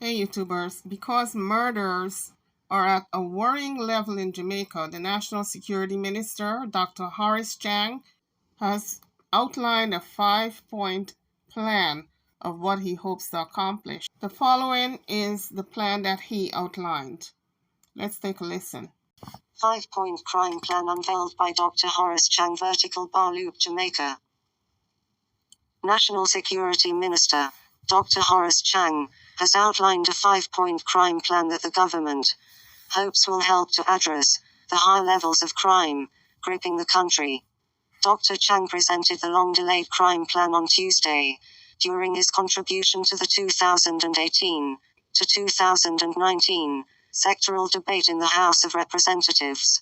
Hey YouTubers, because murders are at a worrying level in Jamaica, the National Security Minister, Dr. Horace Chang, has outlined a 5-point plan of what he hopes to accomplish. The following is the plan that he outlined. Let's take a listen. 5-point crime plan unveiled by Dr. Horace Chang, Vertical Bar Loop, Jamaica. National Security Minister, Dr. Horace Chang, has outlined a 5-point crime plan that the government hopes will help to address the high levels of crime gripping the country. Dr. Chang presented the long-delayed crime plan on Tuesday during his contribution to the 2018 to 2019 sectoral debate in the House of Representatives.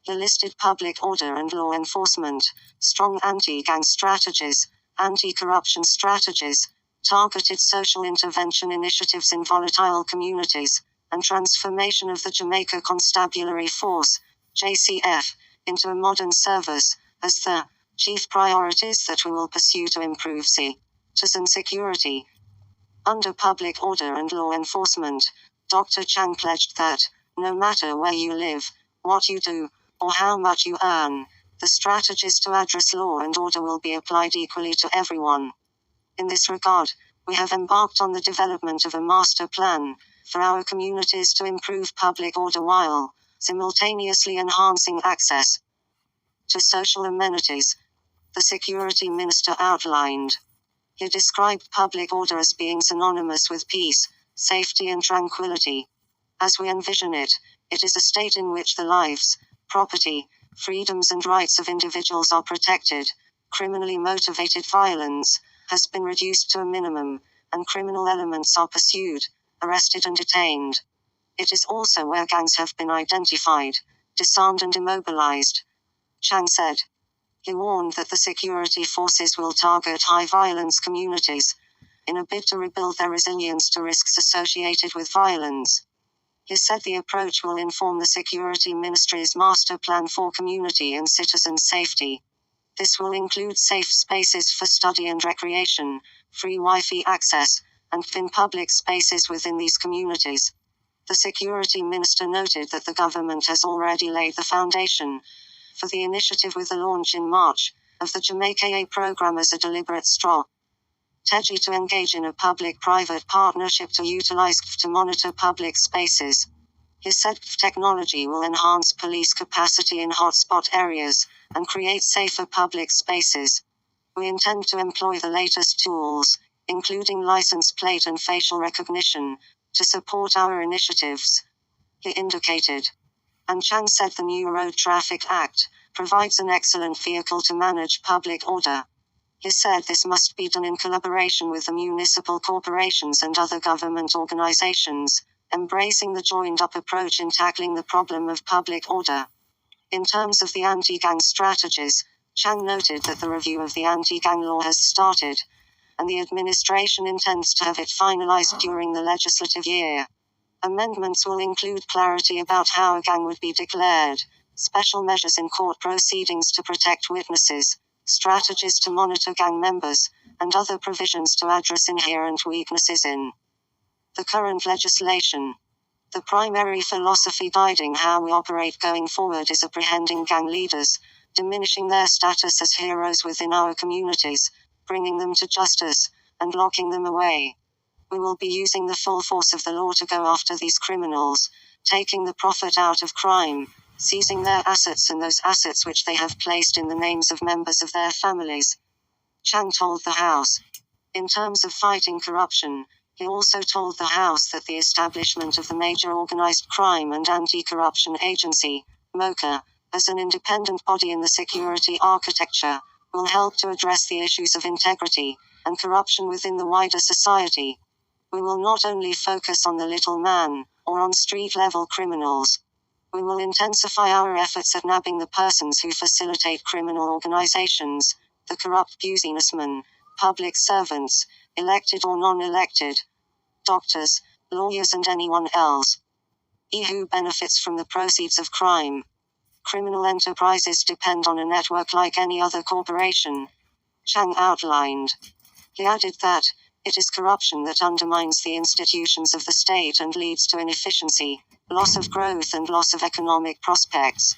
He listed public order and law enforcement, strong anti-gang strategies, anti-corruption strategies, targeted social intervention initiatives in volatile communities, and transformation of the Jamaica Constabulary Force, JCF, into a modern service, as the chief priorities that we will pursue to improve citizen security. Under public order and law enforcement, Dr. Chang pledged that, no matter where you live, what you do, or how much you earn, the strategies to address law and order will be applied equally to everyone. In this regard, we have embarked on the development of a master plan for our communities to improve public order while simultaneously enhancing access to social amenities, the Security Minister outlined. He described public order as being synonymous with peace, safety and tranquility. As we envision it, it is a state in which the lives, property, freedoms and rights of individuals are protected, criminally motivated violence has been reduced to a minimum, and criminal elements are pursued, arrested and detained. It is also where gangs have been identified, disarmed and immobilized. Chang said. He warned that the security forces will target high-violence communities in a bid to rebuild their resilience to risks associated with violence. He said the approach will inform the Security Ministry's master plan for community and citizen safety. This will include safe spaces for study and recreation, free Wi-Fi access, and in public spaces within these communities. The Security Minister noted that the government has already laid the foundation for the initiative with the launch in March of the Jamaica program as a deliberate strategy to engage in a public-private partnership to utilize to monitor public spaces. He said technology will enhance police capacity in hotspot areas and create safer public spaces. We intend to employ the latest tools, including license plate and facial recognition, to support our initiatives, he indicated. And Chang said the new Road Traffic Act provides an excellent vehicle to manage public order. He said this must be done in collaboration with the municipal corporations and other government organizations, embracing the joined-up approach in tackling the problem of public order. In terms of the anti-gang strategies, Chang noted that the review of the anti-gang law has started, and the administration intends to have it finalized during the legislative year. Amendments will include clarity about how a gang would be declared, special measures in court proceedings to protect witnesses, strategies to monitor gang members, and other provisions to address inherent weaknesses in the current legislation. The primary philosophy guiding how we operate going forward is apprehending gang leaders, diminishing their status as heroes within our communities, bringing them to justice, and locking them away. We will be using the full force of the law to go after these criminals, taking the profit out of crime, seizing their assets and those assets which they have placed in the names of members of their families. Chang told the House. In terms of fighting corruption, he also told the House that the establishment of the Major Organized Crime and Anti-Corruption Agency, MOCA, as an independent body in the security architecture, will help to address the issues of integrity and corruption within the wider society. We will not only focus on the little man, or on street-level criminals. We will intensify our efforts at nabbing the persons who facilitate criminal organizations, the corrupt businessmen, public servants, elected or non-elected, doctors, lawyers and anyone else who benefits from the proceeds of crime. Criminal enterprises depend on a network like any other corporation, Chang outlined. He added that, It is corruption that undermines the institutions of the state and leads to inefficiency, loss of growth and loss of economic prospects.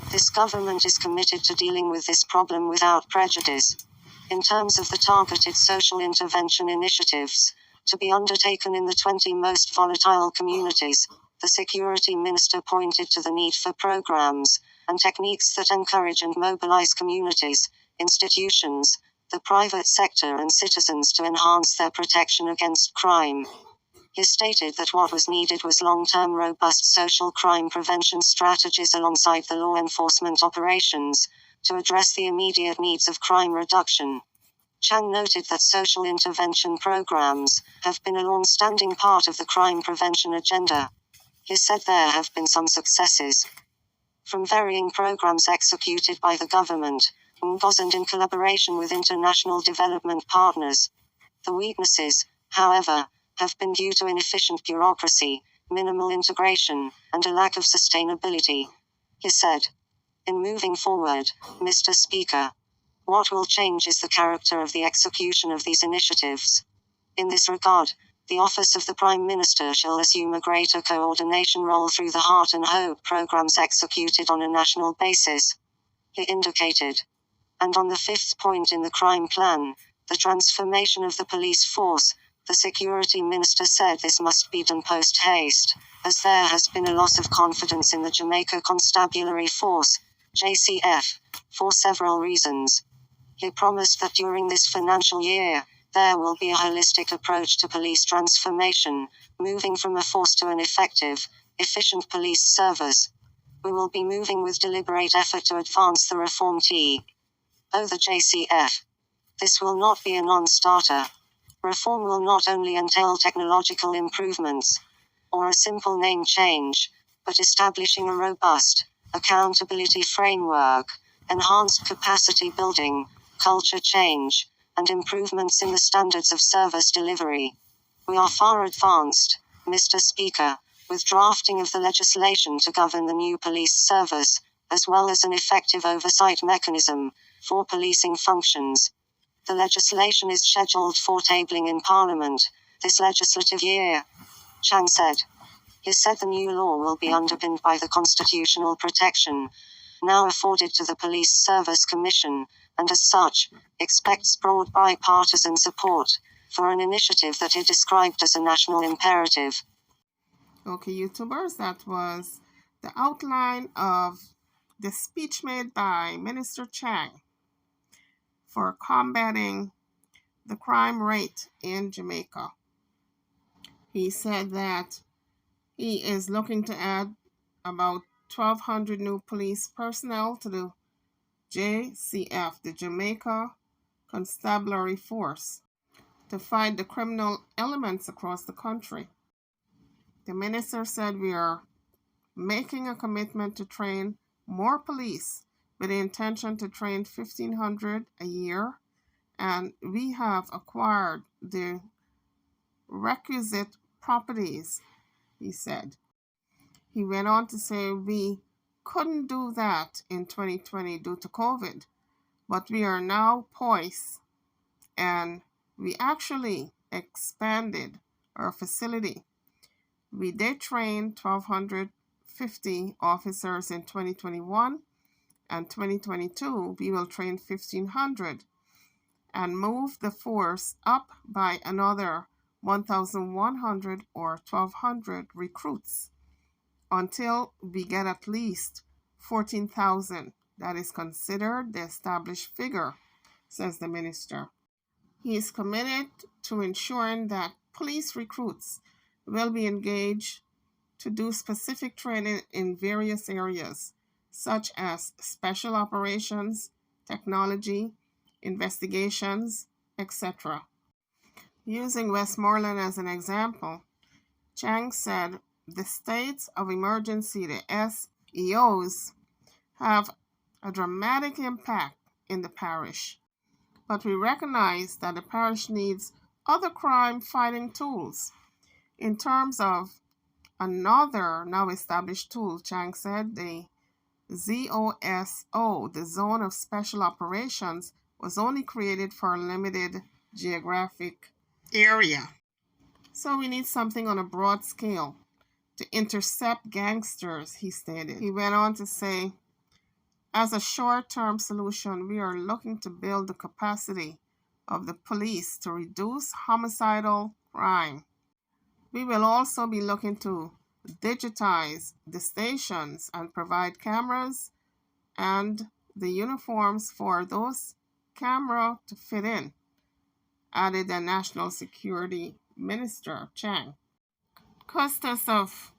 This government is committed to dealing with this problem without prejudice. In terms of the targeted social intervention initiatives to be undertaken in the 20 most volatile communities, the Security Minister pointed to the need for programs and techniques that encourage and mobilize communities, institutions, the private sector and citizens to enhance their protection against crime. He stated that what was needed was long-term robust social crime prevention strategies alongside the law enforcement operations to address the immediate needs of crime reduction. Chang noted that social intervention programs have been a long-standing part of the crime prevention agenda. He said there have been some successes from varying programs executed by the government, and in collaboration with international development partners. The weaknesses, however, have been due to inefficient bureaucracy, minimal integration, and a lack of sustainability. He said, "In moving forward, Mr. Speaker, what will change is the character of the execution of these initiatives. In this regard, the Office of the Prime Minister shall assume a greater coordination role through the Heart and Hope programs executed on a national basis," he indicated. And on the fifth point in the crime plan, the transformation of the police force, the Security Minister said this must be done post-haste, as there has been a loss of confidence in the Jamaica Constabulary Force, JCF, for several reasons. He promised that during this financial year, there will be a holistic approach to police transformation, moving from a force to an effective, efficient police service. We will be moving with deliberate effort to advance the reform the JCF. This will not be a non-starter. Reform will not only entail technological improvements or a simple name change, but establishing a robust accountability framework, enhanced capacity building, culture change, and improvements in the standards of service delivery. We are far advanced, Mr. Speaker, with drafting of the legislation to govern the new police service, as well as an effective oversight mechanism for policing functions. The legislation is scheduled for tabling in Parliament this legislative year, Chang said. He said the new law will be underpinned by the constitutional protection now afforded to the Police Service Commission, and as such, expects broad bipartisan support for an initiative that he described as a national imperative. Okay, YouTubers, that was the outline of the speech made by Minister Chang for combating the crime rate in Jamaica. He said that he is looking to add about 1,200 new police personnel to the JCF, the Jamaica Constabulary Force, to fight the criminal elements across the country. The minister said we are making a commitment to train more police with the intention to train 1,500 a year, and we have acquired the requisite properties, he said. He went on to say we couldn't do that in 2020 due to COVID, but we are now poised and we actually expanded our facility. We did train 1,250 officers in 2021, and 2022 we will train 1,500 and move the force up by another 1,100 or 1,200 recruits until we get at least 14,000. That is considered the established figure, says the minister. He is committed to ensuring that police recruits will be engaged to do specific training in various areas, such as special operations, technology, investigations, etc. Using Westmoreland as an example, Chang said the states of emergency, the SEOs, have a dramatic impact in the parish, but we recognize that the parish needs other crime fighting tools. In terms of another now established tool, Chang said the ZOSO, the Zone of Special Operations, was only created for a limited geographic area. So we need something on a broad scale to intercept gangsters, he stated. He went on to say, as a short-term solution, we are looking to build the capacity of the police to reduce homicidal crime. We will also be looking to digitize the stations and provide cameras and the uniforms for those cameras to fit in, added the National Security Minister Chang. Custis of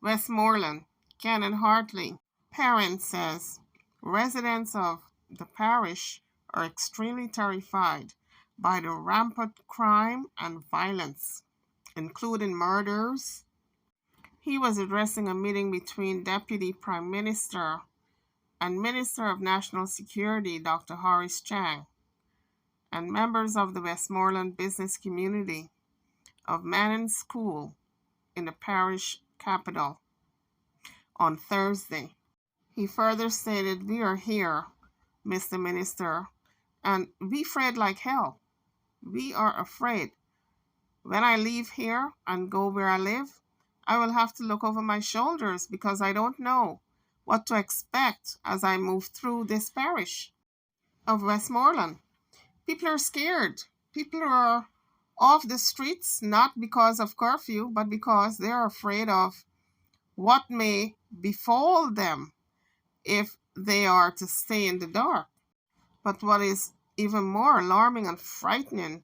Westmoreland, Canon Hartley, parent says residents of the parish are extremely terrified by the rampant crime and violence, including murders. He was addressing a meeting between Deputy Prime Minister and Minister of National Security Dr. Horace Chang and members of the Westmoreland business community of Manning School in the parish capital on Thursday. He further stated, we are here, Mr. Minister, and we afraid like hell. We are afraid. When I leave here and go where I live, I will have to look over my shoulders because I don't know what to expect as I move through this parish of Westmoreland. People are scared. People are off the streets not because of curfew, but because they're afraid of what may befall them if they are to stay in the dark. But what is even more alarming and frightening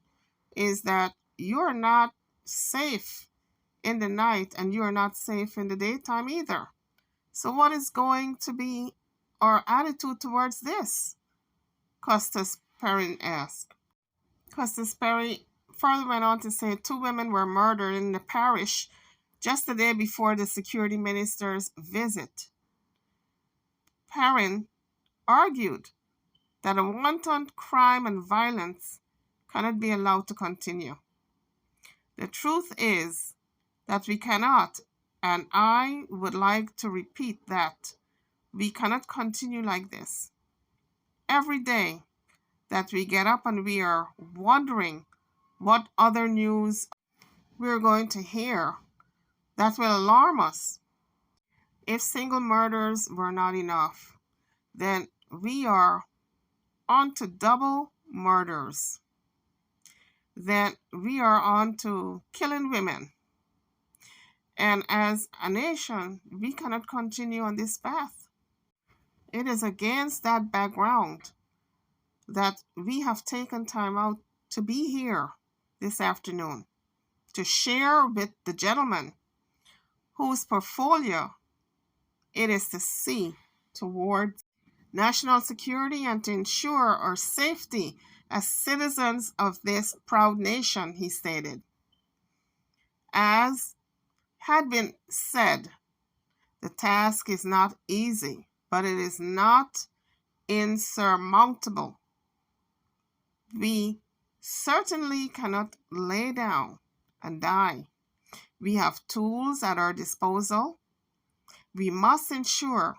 is that you're not safe in the night and you're not safe in the daytime either. So, what is going to be our attitude towards this? Custis Perry asked. Custis Perry further went on to say 2 women were murdered in the parish just the day before the security minister's visit. Perrin argued that a wanton crime and violence cannot be allowed to continue. The truth is that we cannot, and I would like to repeat that we cannot continue like this. Every day that we get up and we are wondering what other news we're going to hear that will alarm us. If single murders were not enough, then we are on to double murders. Then we are on to killing women. And as a nation, we cannot continue on this path. It is against that background that we have taken time out to be here this afternoon to share with the gentleman whose portfolio it is to see towards national security and to ensure our safety as citizens of this proud nation, he stated. As had been said, the task is not easy, but it is not insurmountable. We certainly cannot lay down and die. We have tools at our disposal. We must ensure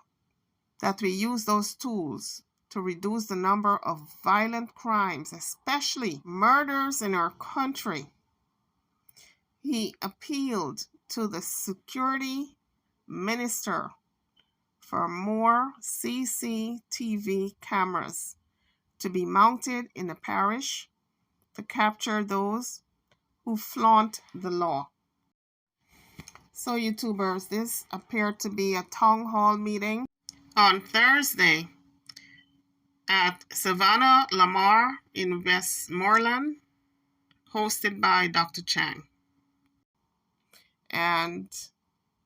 that we use those tools to reduce the number of violent crimes, especially murders in our country. He appealed to the security minister for more CCTV cameras to be mounted in the parish to capture those who flaunt the law. So, YouTubers, this appeared to be a town hall meeting on Thursday at Savannah Lamar in Westmoreland, hosted by Dr. Chang. And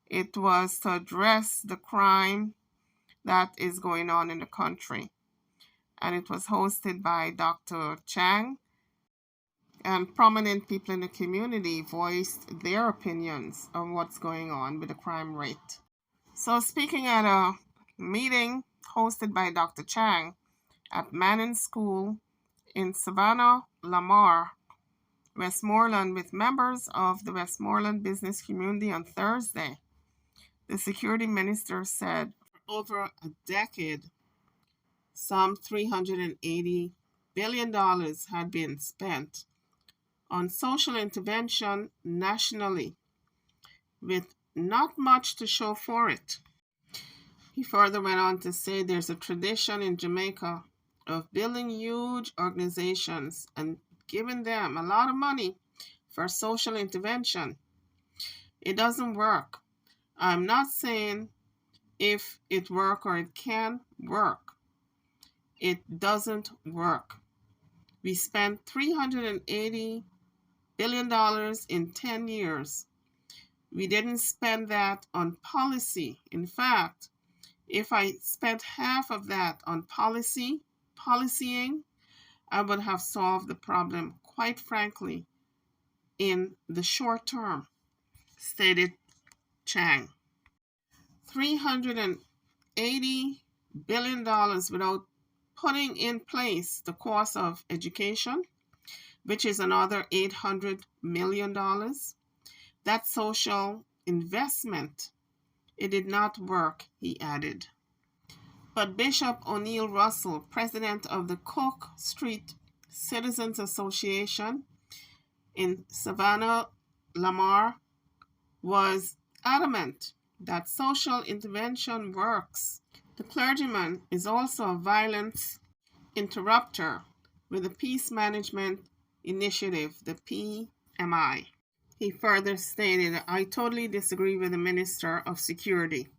it was to address the crime that is going on in the country. And it was hosted by Dr. Chang, and prominent people in the community voiced their opinions on what's going on with the crime rate. So, speaking at a meeting hosted by Dr. Chang at Manning School in Savannah Lamar, Westmoreland, with members of the Westmoreland business community on Thursday, the security minister said for over a decade, some $380 billion had been spent on social intervention nationally with not much to show for it. He further went on to say there's a tradition in Jamaica of building huge organizations and giving them a lot of money for social intervention. It doesn't work. I'm not saying if it works or it can work. It doesn't work. We spent $380 billion in 10 years. We didn't spend that on policy. In fact, if I spent half of that on policying, I would have solved the problem, quite frankly, in the short term, stated Chang. $380 billion without putting in place the cost of education, which is another $800 million. That social investment, it did not work, he added. But Bishop O'Neill Russell, president of the Cook Street Citizens Association in Savannah, Lamar, was adamant that social intervention works. The clergyman is also a violence interrupter with the Peace Management Initiative, the PMI. He further stated, I totally disagree with the Minister of Security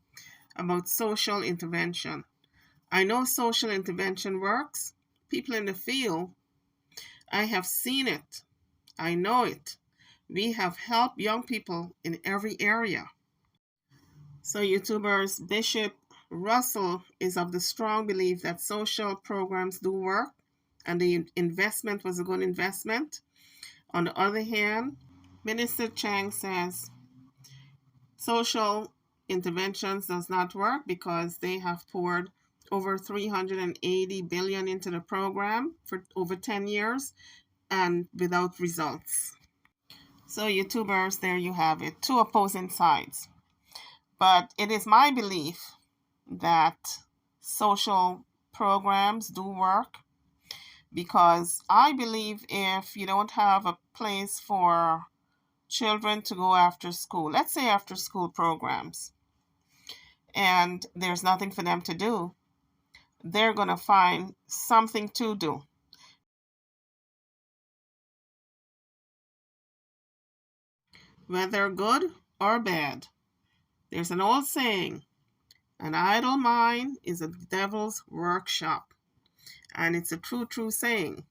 about social intervention. I know social intervention works. People in the field, I have seen it. I know it. We have helped young people in every area. So YouTubers, Bishop Russell is of the strong belief that social programs do work and the investment was a good investment. On the other hand, Minister Chang says social interventions does not work because they have poured over $380 billion into the program for over 10 years and without results. So YouTubers, there you have it, two opposing sides. But it is my belief that social programs do work because I believe if you don't have a place for children to go after school, let's say after school programs, and there's nothing for them to do, they're going to find something to do. Whether good or bad. There's an old saying, an idle mind is a devil's workshop. And it's a true saying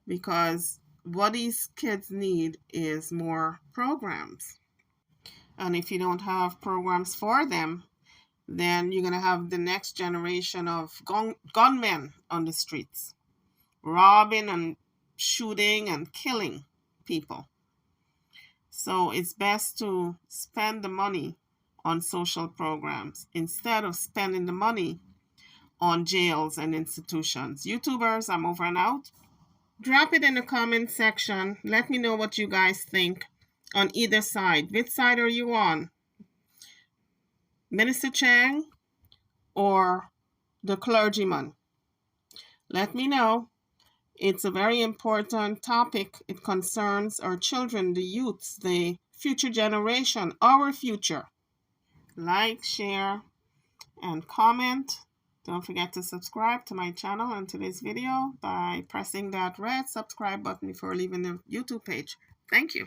because what these kids need is more programs. And if you don't have programs for them, then you're going to have the next generation of gunmen on the streets, robbing and shooting and killing people. So it's best to spend the money on social programs instead of spending the money on jails and institutions. YouTubers, I'm over and out. Drop it in the comment section. Let me know what you guys think on either side. Which side are you on? Minister Chang or the clergyman? Let me know. It's a very important topic. It concerns our children, the youths, the future generation, our future. Like, share, and comment. Don't forget to subscribe to my channel and to this video by pressing that red subscribe button before leaving the YouTube page. Thank you.